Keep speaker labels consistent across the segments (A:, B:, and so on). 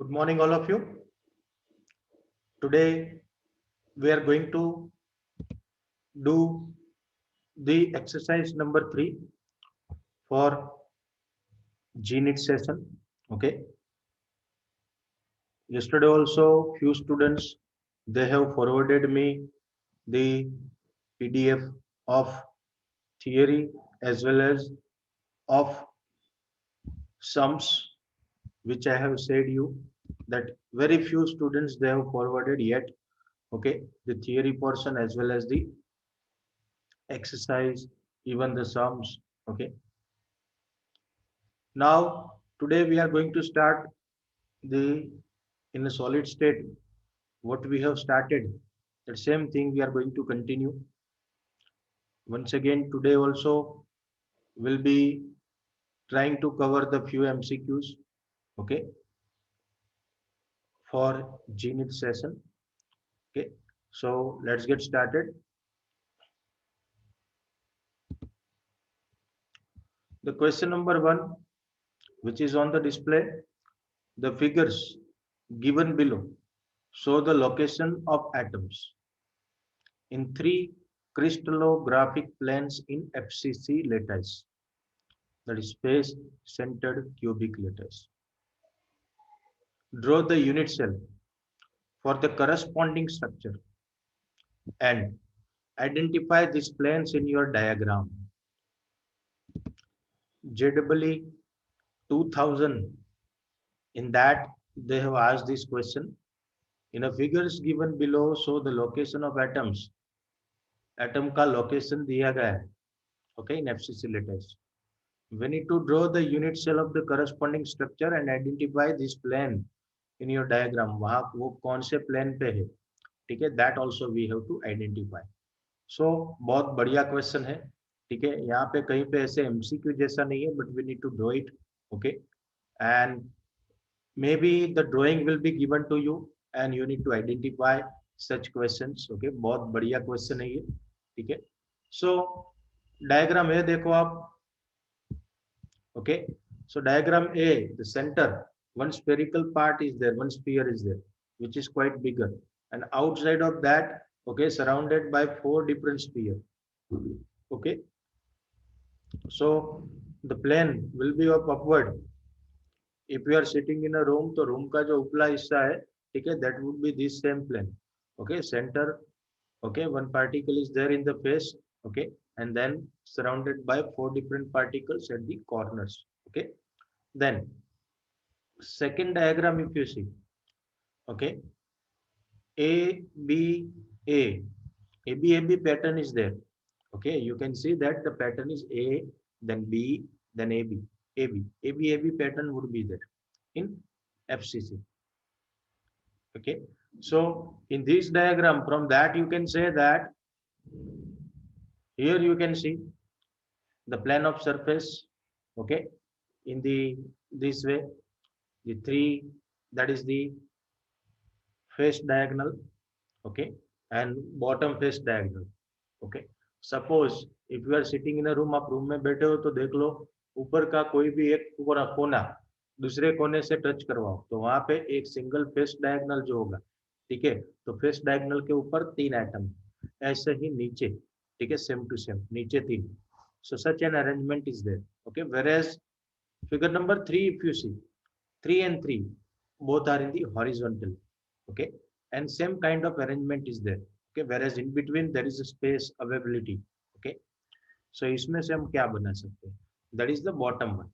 A: Good morning, all of you. Today we are going to do the exercise number 3 for GNIT session. Okay. Yesterday also few students they have forwarded me the PDF of theory as well as of sums, which I have said you that very few students they have forwarded yet. Okay, the theory portion as well as the exercise, even the sums. Okay. Now, today we are going to start the in a solid state what we have started. The same thing we are going to continue. Once again, today also will be trying to cover the few MCQs. Okay, for GNIT session. Okay, so let's get started. The question number 1, which is on the display, the figures given below show the location of atoms in 3 crystallographic planes in FCC lattice, that is space-centered cubic lattice. Draw the unit cell for the corresponding structure and identify these planes in your diagram. JEE 2000, in that they have asked this question. In a figures given below, show the location of atoms. Atom का location दिया गया है, okay, in FCC lattice. We need to draw the unit cell of the corresponding structure and identify this plane in your diagram. वहाँ वो कौन से plane पे है, ठीक है? That also we have to identify. So बहुत बढ़िया question है, ठीक है? यहाँ पे कहीं पे ऐसे MCQ जैसा नहीं है, but we need to draw it, okay? And maybe the drawing will be given to you and you need to identify such questions, okay? बहुत बढ़िया question है ये, ठीक है? So diagram है, देखो आप. Okay, so diagram A, the center, one spherical part is there, one sphere is there, which is quite bigger. And outside of that, okay, surrounded by 4 different spheres. Okay, so the plane will be of upward. If you are sitting in a room, तो room का जो उपला हिस्सा है, ठीक है, that would be this same plane. Okay, center, okay, one particle is there in the face, okay, and then surrounded by 4 different particles at the corners. Okay, then second diagram, if you see, okay, A B A A B A B pattern is there. Okay, you can see that the pattern is A, then B, then A B A B A B A B pattern would be there in FCC. Okay, so in this diagram, from that you can say that here you can see the plane of surface. Okay, in the this way, the 3, that is the face diagonal, okay, and bottom face diagonal. Okay, suppose if you are sitting in a room, आप room में बैठे हो तो देख लो ऊपर का कोई भी एक पूरा कोना दूसरे कोने से टच करवाओ तो वहां पे एक सिंगल फेस डायगोनल जो होगा, ठीक है, तो फेस डायगोनल के ऊपर 3 एटम, ऐसे ही नीचे, ठीक है, सेम टू सेम नीचे 3. So such an arrangement is there. Okay, whereas figure number 3, if you see, 3 and 3 both are in the horizontal. Okay, and same kind of arrangement is there. Okay, whereas in between there is a space availability. Okay, so इसमें से हम क्या बना सकते हैं? That is the bottom one.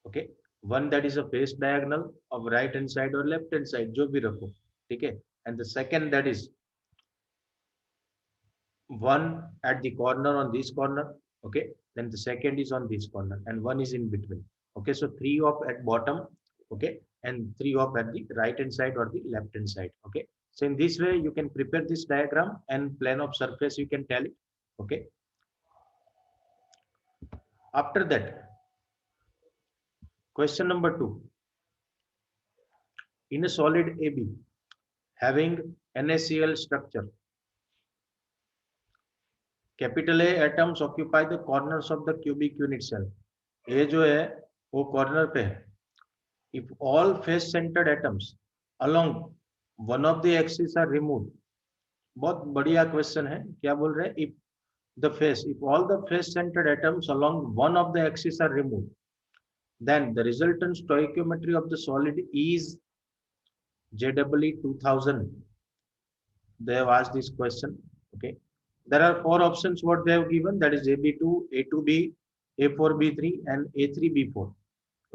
A: Okay, one that is a face diagonal of right hand side or left hand side, जो भी रखो, ठीक है, and the second that is one at the corner on this corner. Okay, then the second is on this corner and one is in between. Okay, so 3 of at bottom, okay, and 3 of at the right hand side or the left hand side. Okay, so in this way you can prepare this diagram and plane of surface you can tell it. Okay, after that, question number 2, in a solid AB having NaCl structure, capital A atoms occupy the corners of the cubic unit cell. ये जो है वो corner पे है, if all face centered atoms along one of the axis are removed, बहुत बढ़िया question है, क्या बोल रहे हैं, if all the face centered atoms along one of the axis are removed, then the resultant stoichiometry of the solid is JEE 2000. They have asked this question. Okay, there are four options what they have given, that is AB2, A2B, A4B3 and A3B4.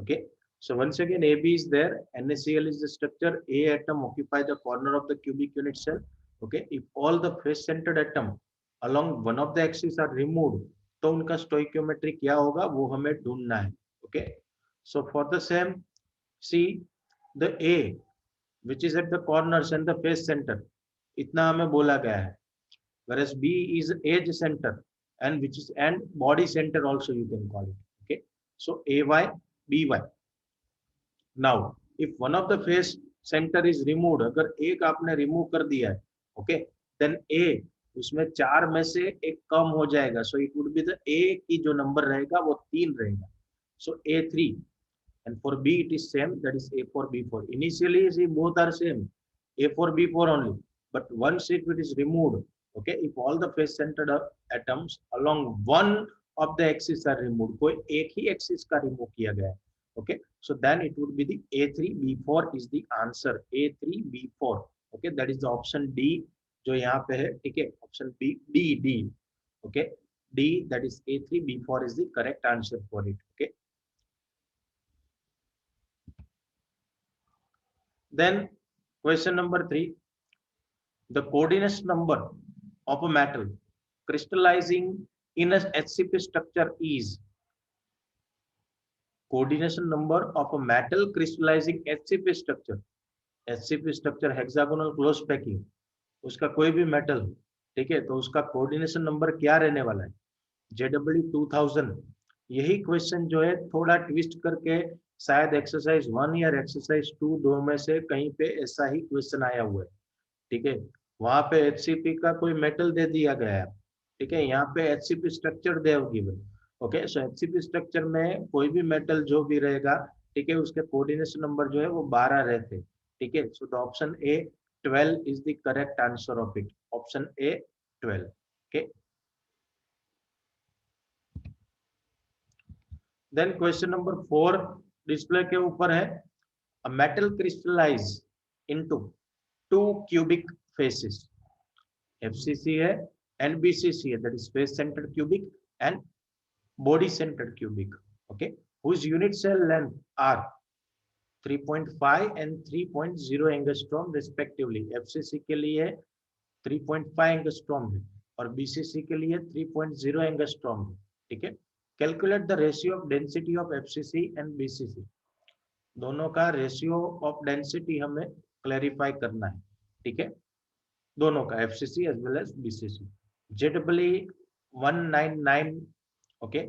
A: Okay, so once again AB is there, NaCl is the structure, A atom occupy the corner of the cubic unit cell. Okay, if all the face centered atom along one of the axis are removed, तो उनका stoichiometry क्या होगा वो हमें ढूंढना है. Okay, so for the same, see the A which is at the corners and the face center, इतना हमें बोला गया है, whereas B is edge center and which is and body center also you can call it. Okay, so AY BY. Now if one of the face center is removed, अगर एक आपने remove कर दिया है, okay, then A उसमें चार में से एक कम हो जाएगा, so it would be the A की जो नंबर रहेगा वो 3 रहेगा, so A3. And for B it is same, that is A4 B4. Initially see both are same, A4 B4 only, but once it is removed, okay, if all the face centered atoms along one of the axis are removed, कोई एक ही axis का remove किया गया है, okay, so then it would be the A3 B4 is the answer, A3 B4. Okay, that is the option D जो यहाँ पे है, ठीक है, option B D, okay, D, that is A3 B4 is the correct answer for it. Okay, then question number 3, the coordinate number of a metal crystallizing in a HCP structure is, coordination number of a metal crystallizing HCP structure, HCP structure hexagonal close packing, उसका कोई भी metal, ठीक है, तो उसका coordination number क्या रहने वाला है, JEE 2000. यही क्वेश्चन जो है थोड़ा ट्विस्ट करके शायद एक्सरसाइज 1 या एक्सरसाइज 2 दो में से कहीं पे ऐसा ही क्वेश्चन आया हुआ है, ठीक है, वहां पे HCP का कोई मेटल दे दिया गया है, ठीक है, यहाँ पे HCP structure they given. Okay, so HCP structure में कोई भी मेटल जो भी रहेगा, ठीक है, उसके कोऑर्डिनेशन नंबर जो है वो 12 रहते, ठीक है, so the option A 12 is the correct answer of it, option A 12. Okay, then question number 4 display के ऊपर है, a metal crystallize into two cubic faces, FCC है and BCC है, that is face centered cubic and body centered cubic. Okay, whose unit cell length are 3.5 and 3.0 angstrom respectively. FCC के लिए 3.5 angstrom है और BCC के लिए 3.0 angstrom है, ठीक है. Calculate the ratio of density of FCC and BCC, दोनों का रेशियो ऑफ डेंसिटी हमें क्लैरिफाई करना है, ठीक है, दोनों का FCC as well as BCC. JEE 199, okay,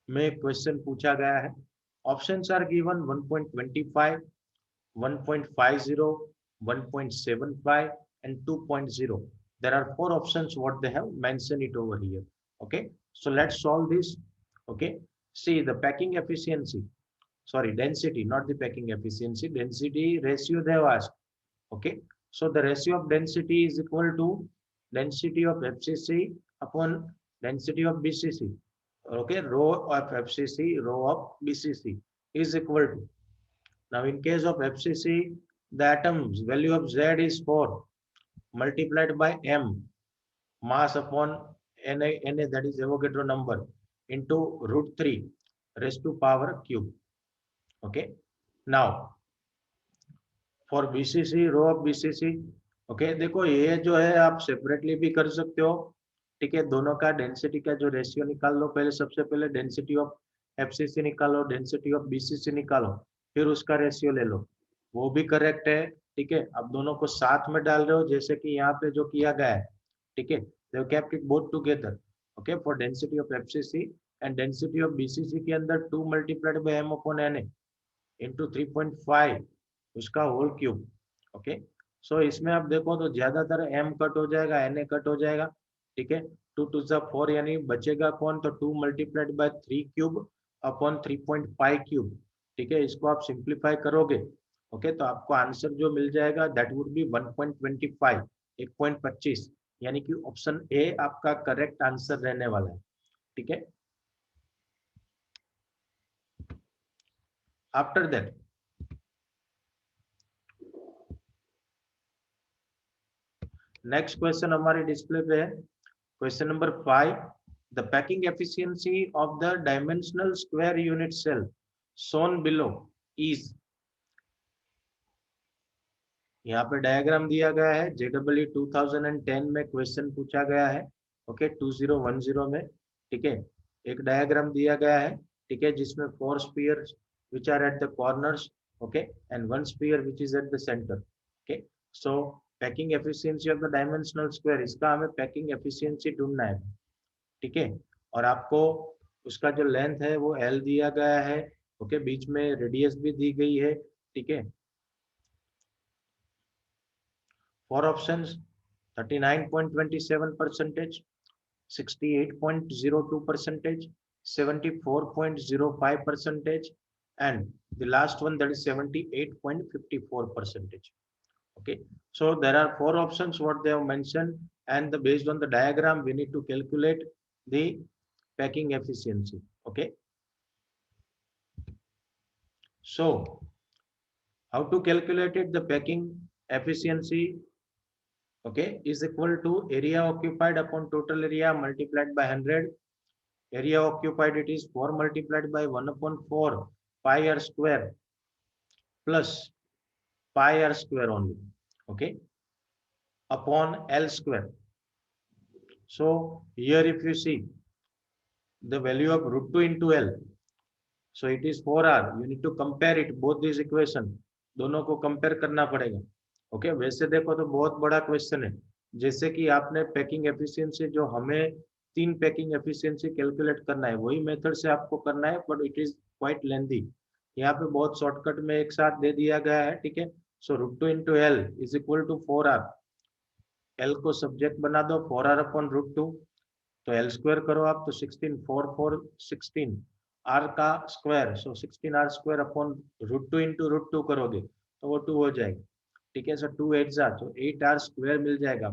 A: में क्वेश्चन पूछा गया है. Options are given 1.25, 1.50, 1.75 and 2.0. There are four options what they have mentioned it over here. Okay, so let's solve this. Okay, see the packing efficiency, sorry, density, not the packing efficiency, density ratio they have asked. Okay, so the ratio of density is equal to density of FCC upon density of BCC. Okay, rho of FCC, rho of BCC is equal to, now in case of FCC the atoms value of Z is 4 multiplied by M, mass upon Na, that is Avogadro number, into √3 raised to power cube. Okay, now for BCC, rho of BCC, okay, देखो ये जो है आप separately भी कर सकते हो, ठीक है, दोनों का डेंसिटी का जो रेशियो निकाल लो, पहले सबसे पहले डेंसिटी ऑफ FCC निकालो, डेंसिटी ऑफ BCC निकालो, फिर उसका रेशियो ले लो, वो भी करेक्ट है, ठीक है. अब दोनों को साथ में डाल रहे हो जैसे कि यहाँ पे जो किया गया है, ठीक है, they have kept it both together. Okay, for density of FCC and density of BCC के अंदर 2 multiplied by M upon Na into 3.5 उसका होल क्यूब. ओके, सो इसमें आप देखो तो ज्यादातर M कट हो जाएगा, Na कट हो जाएगा, ठीक है, 2 to the 4 यानी बचेगा कौन, तो 2 multiplied by 3 cube upon 3.5 cube, ठीक है, इसको आप सिंप्लीफाई करोगे, ओके, तो आपको आंसर जो मिल जाएगा दैट वुड बी 1.25, 1.25, यानी कि ऑप्शन ए आपका करेक्ट आंसर रहने वाला है। ठीक है, आफ्टर दैट नेक्स्ट क्वेश्चन हमारे डिस्प्ले पे है, question number 5, the packing efficiency of the dimensional square unit cell shown below is, यहाँ पे डायग्राम दिया गया है, JEE 2010 में क्वेश्चन पूछा गया है, ओके 2010 में। ठीक है, एक डायग्राम दिया गया है, ठीक है, जिसमें 4 spheres which are at the corners, okay, and 1 sphere which is at the center, okay, so packing efficiency of the dimensional square, इसका हमें पैकिंग एफिशिएंसी ढूंढना है। ठीक है, और आपको उसका जो लेंथ है वो L दिया गया है, ओके, बीच में रेडियस भी दी गई है। ठीक है, 4 options, 39.27%, 68.02%, 74.05%, and the last one that is 78.54%. Okay, so there are 4 options what they have mentioned, and based on the diagram we need to calculate the packing efficiency. Okay, so how to calculate it? The packing efficiency, okay, is equal to area occupied upon total area multiplied by 100. Area occupied, it is 4 multiplied by 1 upon 4 pi r square plus pi r square only, okay, upon L square. So here if you see the value of root 2 into L, so it is 4r. You need to compare it, both these equation, दोनों को compare करना पड़ेगा। Okay, वैसे देखो तो बहुत बड़ा question है, जैसे कि आपने पैकिंग एफिशिएंसी, जो हमें 3 पैकिंग एफिशिएंसी कैलकुलेट करना है, वही मेथड से आपको करना है, but it is quite lengthy. यहाँ पे बहुत शॉर्टकट में एक साथ दे दिया गया है। ठीक है, so root 2 into L is equal to 4r, L को सब्जेक्ट बना दो, 4r अपॉन रूट 2, तो एल स्क्वायर करो आप तो 16, 4 4 16, आर का square, so 16r square upon root 2 into root 2 करोगे तो वो 2 हो जाएगा। ठीक है, सर 2 8 जा तो 8r स्क्वायर मिल जाएगा।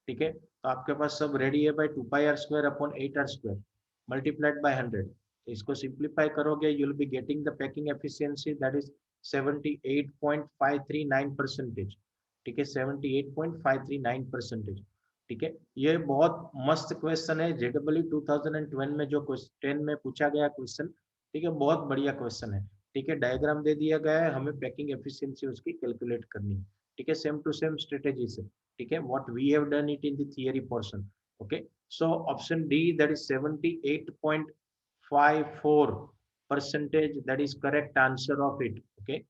A: ठीक है, तो आपके पास सब रेडी है भाई, 2 pi r square upon 8r square multiplied by 100, तो इसको सिंप्लीफाई करोगे you will be getting the packing efficiency that is 78.539%। ठीक है, 78.539%। ठीक है, ये बहुत मस्त क्वेश्चन है, JEE 2010 में जो 10 में पूछा गया क्वेश्चन। ठीक है, बहुत बढ़िया क्वेश्चन है। ठीक है, डायग्राम दे दिया गया है, हमें पैकिंग एफिशिएंसी उसकी कैलकुलेट करनी है। ठीक है, सेम टू सेम स्ट्रेटेजी से। ठीक है, what we have done it in the theory portion. Okay, so option D, that is 78.54%, that is correct answer of it. Okay,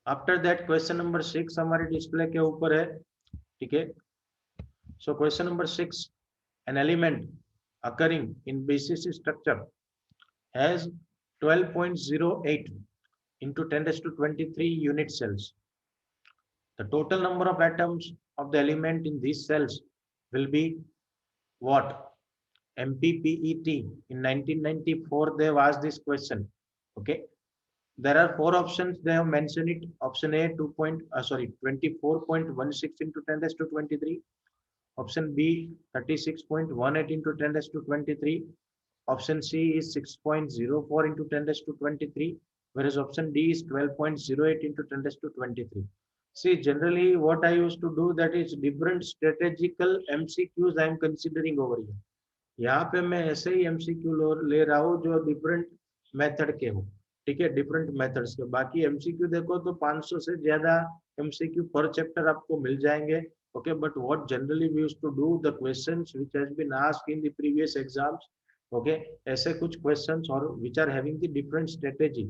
A: after that question number 6 हमारे display के ऊपर है। ठीक है, so question number 6, an element occurring in BCC structure has 12.08 into 10 raised to 23 unit cells. The total number of atoms of the element in these cells will be what? MPPET. In 1994, they have asked this question. Okay, there are 4 options. They have mentioned it. Option A 24.16 into 10 raised to 23. Option B 36.18 into 10 raised to 23. Option C is 6.04 into 10 raised to 23, whereas option D is 12.08 into 10 raised to 23. See, generally what I used to do, that is different strategical MCQs I am considering over here. यहाँ पे मैं ऐसे ही MCQ ले रहा हूँ जो different method के हो। ठीक है, डिफरेंट मेथड्स के। बाकी MCQ देखो तो 500 से ज्यादा MCQ पर चैप्टर आपको मिल जाएंगे। Okay, but what generally we used to do, the questions which has been asked in the previous exams, okay, ऐसे कुछ क्वेश्चंस और which are having the different strategy.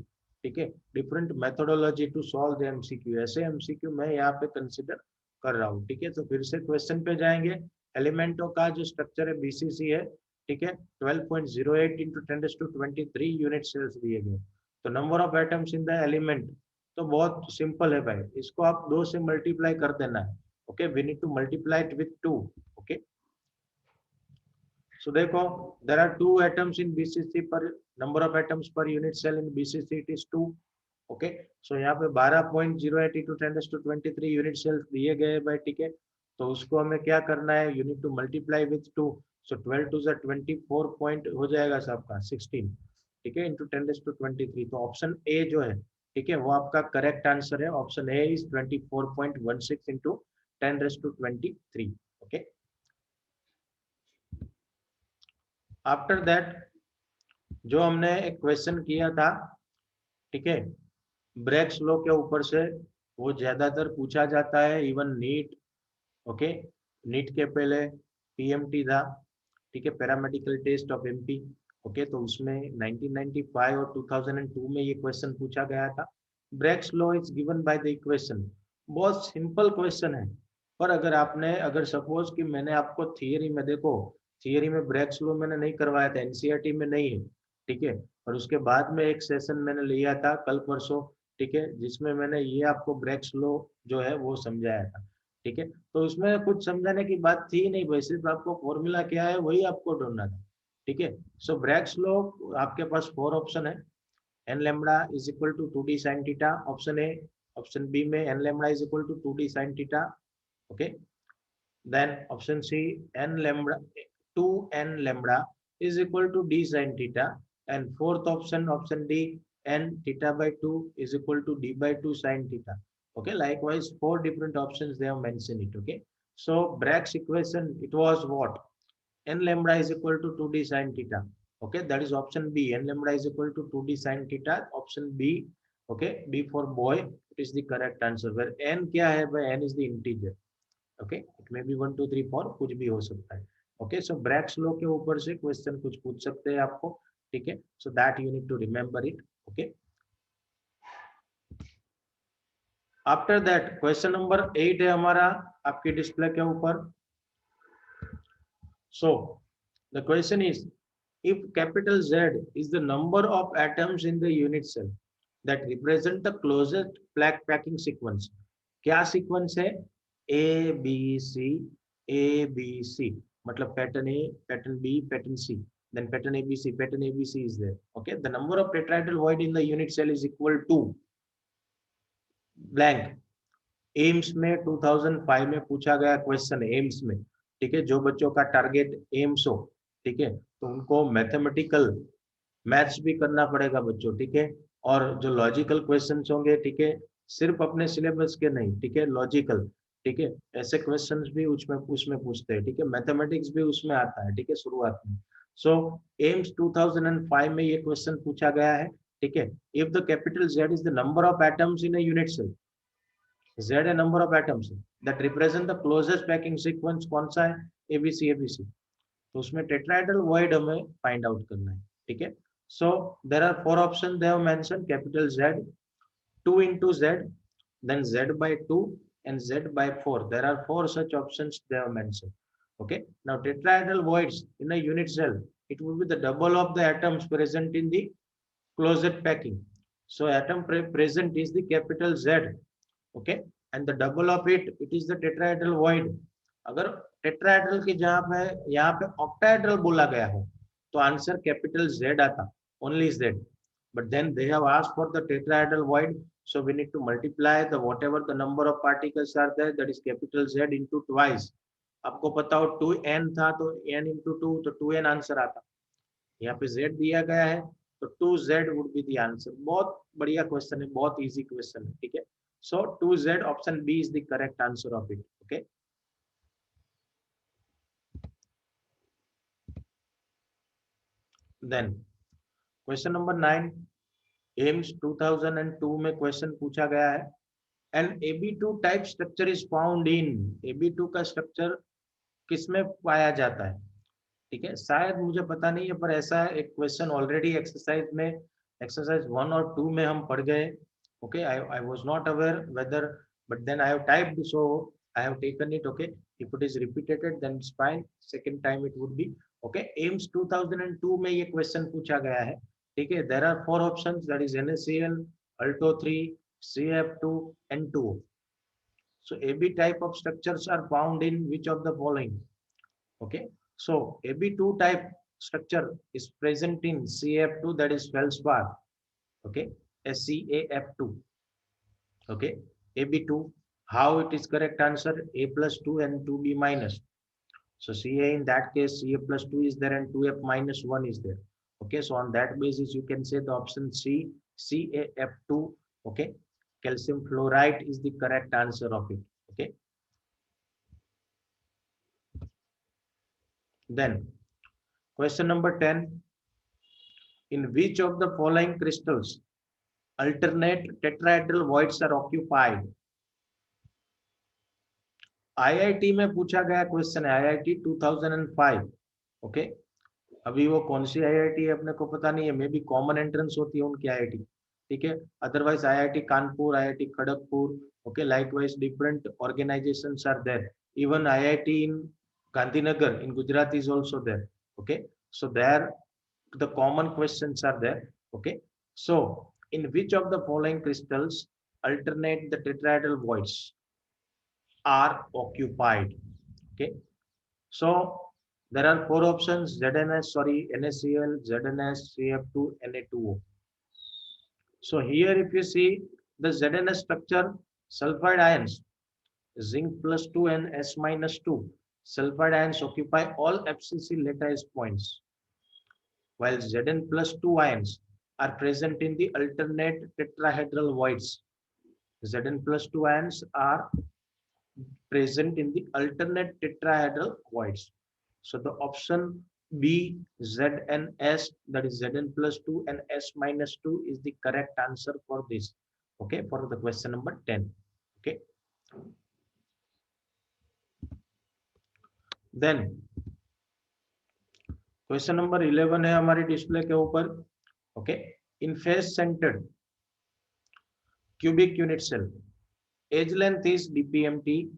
A: ठीक है, different methodology to solve the MCQ, ऐसे MCQ मैं यहाँ पे consider कर रहा हूँ। ठीक है, तो फिर से क्वेश्चन पे जाएंगे। एलिमेंटों का जो स्ट्रक्चर है BCC है। ठीक है, 12.08 into 10 raised to 23 unit sales दिए गए। तो number of atoms in the element तो बहुत सिंपल है भाई, इसको आप 2 से मल्टीप्लाई कर देना है। Okay, we need to multiply it with 2। Okay, So देखो, there are two atoms in BCC per number of atoms per unit cell in BCC it is 2. Okay, सो यहाँ पे 12.08 into 10⁻23 यूनिट सेल्स दिए गए भाई, ठीक है। तो उसको हमें क्या करना है, you need to multiply with 2। So 12 to 24 point हो जाएगा सबका 16, ठीक है, इंटू 10⁻23। तो ऑप्शन ए जो है, ठीक है, वो आपका करेक्ट आंसर है। Option A is 24.16 into 10⁻23। Okay, after that जो हमने एक क्वेश्चन किया था, ठीक है, ब्रेक्स लॉ के ऊपर से, वो ज्यादातर पूछा जाता है, इवन नीट। ओके, नीट के पहले पीएमटी था, ठीक है, paramedical test of MP. Okay, तो उसमें 1995 और 2002 में ये क्वेश्चन पूछा गया था। Bragg's law is given by the equation. बहुत सिंपल क्वेश्चन है, पर अगर आपने, अगर सपोज कि मैंने आपको थियरी में, देखो थियरी में ब्रेक्स लॉ मैंने नहीं करवाया था, एनसीईआरटी में नहीं है, ठीक है, और उसके बाद में एक सेशन मैंने लिया था कल परसों, ठीक है, जिसमें मैंने ये आपको ब्रेक्स लॉ जो है वो समझाया था, ठीक है। तो उसमें कुछ समझाने की बात थी नहीं भाई, सिर्फ आपको फॉर्मूला क्या है वही आपको ढूंढना था, ठीक है। सो ब्रेक्स लॉ, आपके पास 4 ऑप्शन है। N lambda is equal to 2d sin theta, option A. Option B में n lambda is equal to 2d sin theta, okay. Then option C, n lambda 2n lambda is equal to d sin theta, and fourth option, option D, n theta by 2 is equal to d by 2 sin theta. Okay, likewise 4 different options they have mentioned it. Okay, so Bragg's equation, it was what, n lambda is equal to 2d sin theta. Okay, that is option B, n lambda is equal to 2d sin theta, option B. Okay, B for boy, it is the correct answer, where n क्या है भाई, n is the integer. Okay, it may be 1 2 3 4, कुछ भी हो सकता है। Okay, सो Bragg's law के ऊपर से क्वेश्चन कुछ पूछ सकते हैं आपको, ठीक है, so that you need to remember it. Okay, after that question number 8 है हमारा आपके डिस्प्ले के ऊपर। So the question is, if capital Z is the number of atoms in the unit cell that represent the closest plaque packing sequence, क्या sequence है, A B C, A B C, मतलब pattern A, pattern B, pattern C, then pattern ABC, pattern ABC is there. Okay, the number of tetrahedral void in the unit cell is equal to blank. AIIMS में 2005 में पूछा गया question है, AIIMS में, ठीक है, जो बच्चों का टारगेट एम्स हो, ठीक है, तो उनको मैथमेटिकल मैथ्स भी करना पड़ेगा बच्चों, ठीक है, और जो लॉजिकल क्वेश्चंस होंगे, ठीक है, सिर्फ अपने सिलेबस के नहीं, ठीक है, लॉजिकल, ठीक है, ऐसे क्वेश्चंस भी उसमें उसमें पूछते हैं, ठीक है, मैथमेटिक्स भी उसमें आता है, ठीक है, शुरुआत में। सो एम्स 2005 में ये क्वेश्चन पूछा गया है, ठीक है, if the capital Z is the number of atoms in a unit cell, Z a number of atoms that represent the closest packing sequence, कौन सा है, ABC ABC, तो उसमें टेट्राहेड्रल वॉइड हमें फाइंड आउट करना है, ठीक है। So there are 4 option they have mention, capital Z, 2 into Z, then Z by 2 and Z by 4. There are 4 such options they have mentioned. Okay, now tetrahedral voids in a unit cell, it would be the double of the atoms present in the closed packing. So atom present is the capital Z, okay, and the double of it is the tetrahedral void. अगर tetrahedral की जहां पे, यहाँ पे octahedral बोला गया है, तो आंसर कैपिटल Z आता, only Z, but then they have asked for the tetrahedral void, so we need to multiply the whatever the number of particles are there, that is capital Z into twice. आपको पता हो 2n था, तो n into 2, तो 2n answer आता, यहाँ पे Z दिया गया है, तो 2Z would be the answer. बहुत बढ़िया क्वेश्चन है, बहुत इजी क्वेश्चन है, ठीक है। So 2Z, option B is the correct answer of it. Okay. Then question number 9, AIIMS 2002 में क्वेश्चन पूछा गया है, and AB2 type structure is found in, AB2 का स्ट्रक्चर किसमें पाया जाता है, ठीक है, शायद मुझे पता नहीं है, पर ऐसा एक क्वेश्चन ऑलरेडी एक्सरसाइज में, एक्सरसाइज 1 और 2 में हम पढ़ गए। Okay, I was not aware whether, but then I have typed, so I have taken it. Okay, if it is repeated then it's fine, second time it would be okay. AIIMS 2002 में ये question पूछा गया है, ठीक है, there are 4 options, that is NaCl, Alto3, CF2 and 2O. So AB type of structures are found in which of the following? Okay, So Ab2 type structure is present in CaF2, that is feldspar. Okay, SCaF2. Okay, Ab2, how it is correct answer? A plus 2 and 2b minus. So Ca in that case, Ca plus 2 is there and 2f minus 1 is there. Okay, so on that basis, you can say the option C, CaF2. Okay, calcium fluoride is the correct answer of it. Okay, then question number 10. In which of the following crystals alternate tetrahedral voids are occupied? IIT में पूछा गया question है, IIT 2005. Okay, अभी वो कौन सी IIT है अपने को पता नहीं है, मे बी कॉमन एंट्रेंस होती है उनकी आईआईटी. ठीक है, otherwise IIT Kanpur, IIT Kharagpur. Okay, likewise different organisations are there. Even IIT in Gandhinagar in Gujarat is also there. Okay, so there the common questions are there. Okay, so in which of the following crystals alternate the tetrahedral voids are occupied? Okay, so there are four options: ZNS, sorry, NaCl, ZNS, CF2, Na2O. So here if you see the ZNS structure, sulfide ions, zinc plus 2 and S minus 2, sulfide ions occupy all FCC lattice points, while Zn plus 2 ions are present in the alternate tetrahedral voids. Zn plus 2 ions are present in the alternate tetrahedral voids. So the option B, ZnS, that is Zn plus 2 and S minus 2 is the correct answer for this. Okay, for the question number 10. Okay. Then question number 11 है हमारी display के ऊपर. Okay, in face centred cubic unit cell, age length is DPMT,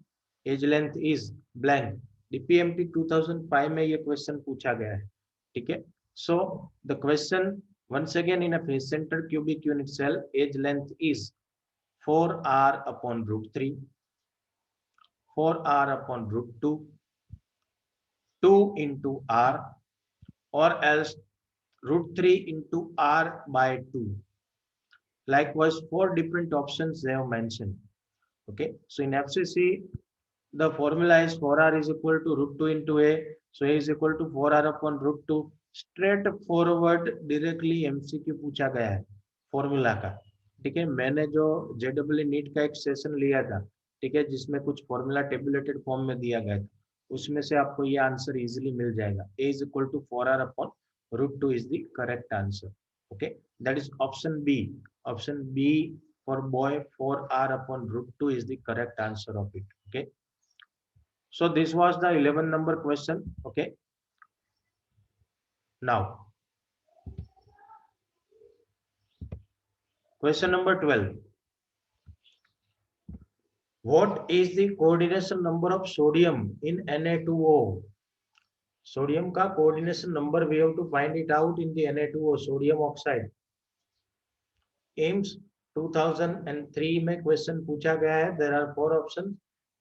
A: age length is blank. DPMT 2005 में ये question पूछा गया है. ठीक है, so the question once again, in a face centered cubic unit cell, age length is 4r upon root 3, 4r upon root 2, 2 into r, or else root 3 into r by 2. Likewise, four different options they have mentioned. Okay, so in FCC, the formula is 4r is equal to root 2 into a. So a is equal to 4r upon root 2. Straight forward directly MCQ पूछा गया है formula का. ठीक है, मैंने जो JW NEET का एक सेशन लिया था, ठीक है, जिसमें कुछ फॉर्मूला टेबुलेटेड फॉर्म में दिया गया था, उसमें से आपको ये आंसर इजीली मिल जाएगा. a is equal to 4r upon root 2 is the correct answer. Okay, that is option B. Option B for boy, 4r upon root 2 is the correct answer of it. Okay, so this was the 11 number question. Okay, now question number 12. What is the coordination number of sodium in Na2O? Sodium का coordination number we have to find it out in the Na2O, sodium oxide. AIIMS 2003 में question पूछा गया है. There are four option,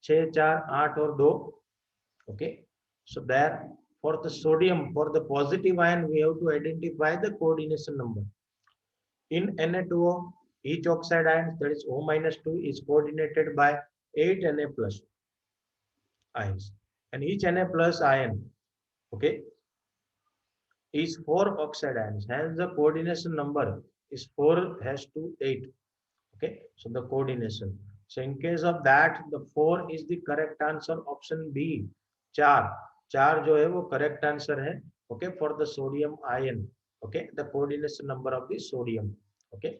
A: 6, 4, 8 और 2. Okay, so there for the sodium, for the positive ion, we have to identify the coordination number. In Na2O, each oxide ion, that is O minus 2, is coordinated by 8 Na plus ions, and each Na plus ion, okay, is 4 oxide ions. Hence the coordination number is 4 has to 8. Okay, so the coordination. So in case of that, the 4 is the correct answer. Option B, 4. 4 जो है वो correct answer है. Okay, for the sodium ion. Okay, the coordination number of the sodium. Okay.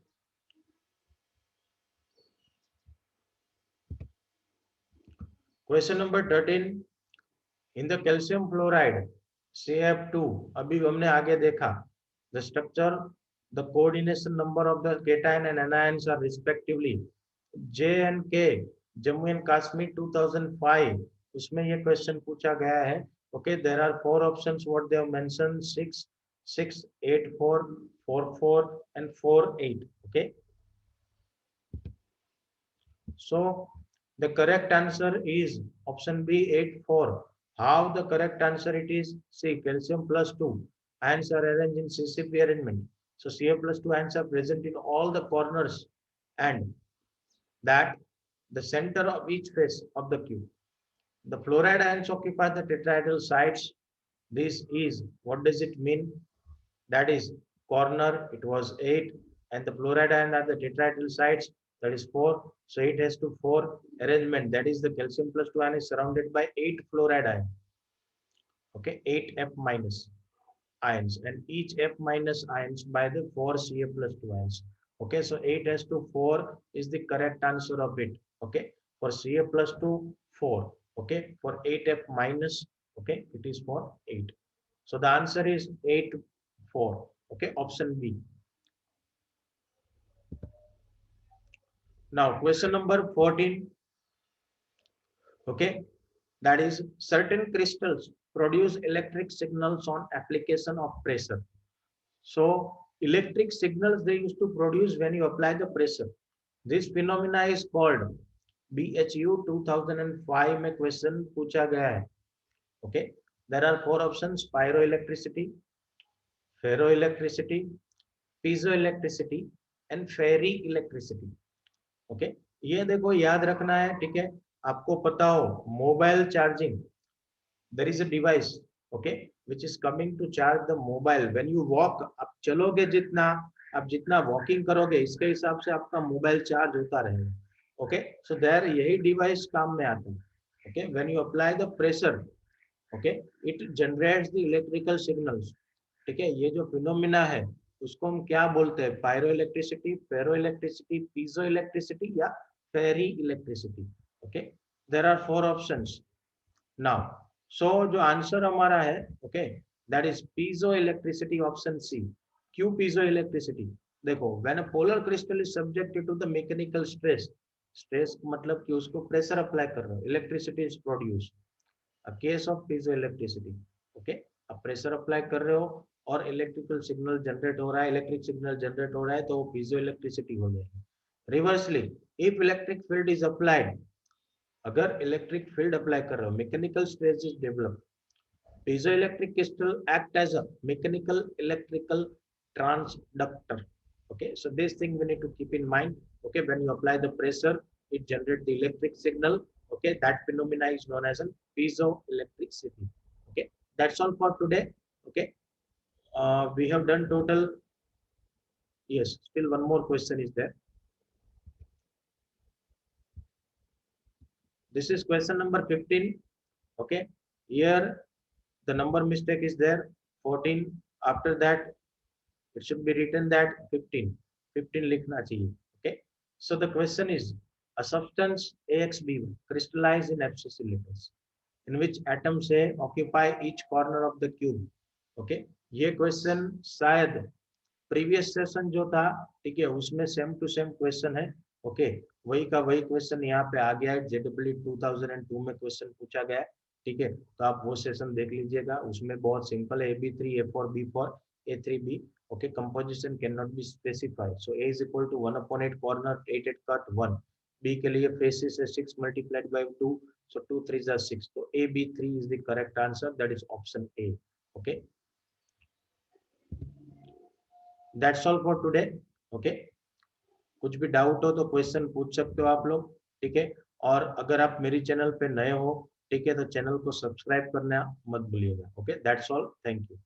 A: Question number 13. In the calcium fluoride CF2, अभी हमने आगे देखा, the structure, the coordination number of the cation and anions are respectively J and K. Jammu and Kashmir 2005, उसमें ये question पूछा गया है. Okay, there are four options what they have mentioned: 6, 6, 8, 4, 4, 4 and 4, 8. Okay, so the correct answer is option B, 8, 4. How the correct answer it is? See, calcium plus 2 ions are arranged in CCP arrangement. So Ca+2 ions are present in all the corners and that the center of each face of the cube. The fluoride ions occupy the tetrahedral sides. This is, what does it mean? That is corner, it was 8, and the fluoride ion at the tetrahedral sides, that is 4. So it has to 4 arrangement. That is the calcium plus 2 ion is surrounded by 8 fluoride ion. Okay, 8 F minus ions, and each F minus ions by the 4 Ca plus 2 ions. Okay, so 8 has to 4 is the correct answer of it. Okay, for Ca plus 2, 4. Okay, for 8 F minus, okay, it is for 8. So the answer is 8, 4. Okay, option B. Now, question number 14. Okay, that is certain crystals produce electric signals on application of pressure. So electric signals they used to produce when you apply the pressure. This phenomena is called BHU 2005 में question पूछा गया है. Okay, there are 4 options: pyroelectricity, ferroelectricity, piezoelectricity and ferroelectricity. Okay, ये देखो याद रखना है, ठीक है. आपको पता हो mobile charging, there is a device, okay, which is coming to charge the mobile when you walk. आप चलोगे जितना, आप जितना वॉकिंग करोगे इसके हिसाब से आपका मोबाइल चार्ज होता रहेगा. ओके, सो देयर यही डिवाइस काम में आता है. Okay, when you apply the pressure, okay, it generates the electrical signals. ठीक है, ये जो फिनोमिना है उसको हम क्या बोलते हैं? Pyro electricity, ferro electricity, piezo electricity या ferri electricity. Okay, there are 4 options now. So जो आंसर हमारा है, okay, that is piezo electricity, option C. क्यों पीजो इलेक्ट्रिसिटी? देखो, when a polar crystal is subjected to the mechanical stress, stress मतलब कि उसको pressure apply कर रहे हो, electricity is produce. A case of piezo electricity. Okay, अब pressure apply कर रहे हो और इलेक्ट्रिकल सिग्नल जनरेट हो रहा है, इलेक्ट्रिक सिग्नल जनरेट हो रहा है, तो वो पीजो इलेक्ट्रिसिटी हो जाएगी. Reversely, if electric field is applied, अगर इलेक्ट्रिक फील्ड अप्लाई कर रहे हो, mechanical stress is develop. Piezoelectric crystal act as a mechanical electrical transductor. Okay, so this thing we need to keep in mind. Okay, when you apply the pressure, it generates the electric signal. Okay, that phenomena is known as a piezoelectricity. Okay, that's all for today. Okay, we have done total. Yes, still one more question is there. This is question number 15. Okay, here the number mistake is there, 14. After that it should be written that 15 लिखना चाहिए. Okay, so the question is, a substance AXB1 crystallized in abscissa lattice in which atoms A occupy each corner of the cube. Okay, ये question शायद previous session जो था, ठीक है, उसमें same to same question है. ओके, वही का वही क्वेश्चन यहाँ पे आ गया है. JEE 2002 में क्वेश्चन पूछा गया है. ठीक है, तो आप वो सेशन देख लीजिएगा, उसमें बहुत सिंपल है. AB3, A4, B4, A3B. Okay, composition can not be specified. So A is equal to 1/8 corner 8 cut 1. B के लिए फेसेस है 6 मल्टीप्लाइड बाय 2, सो 2 3 are 6. तो AB3 is the correct answer, that is option A. Okay, that's all for today. Okay, कुछ भी doubt हो तो question पूछ सकते हो आप लोग. ठीक है, और अगर आप मेरी चैनल पे नए हो, ठीक है, तो चैनल को सब्सक्राइब करना मत भूलिएगा. Okay, that's all, thank you.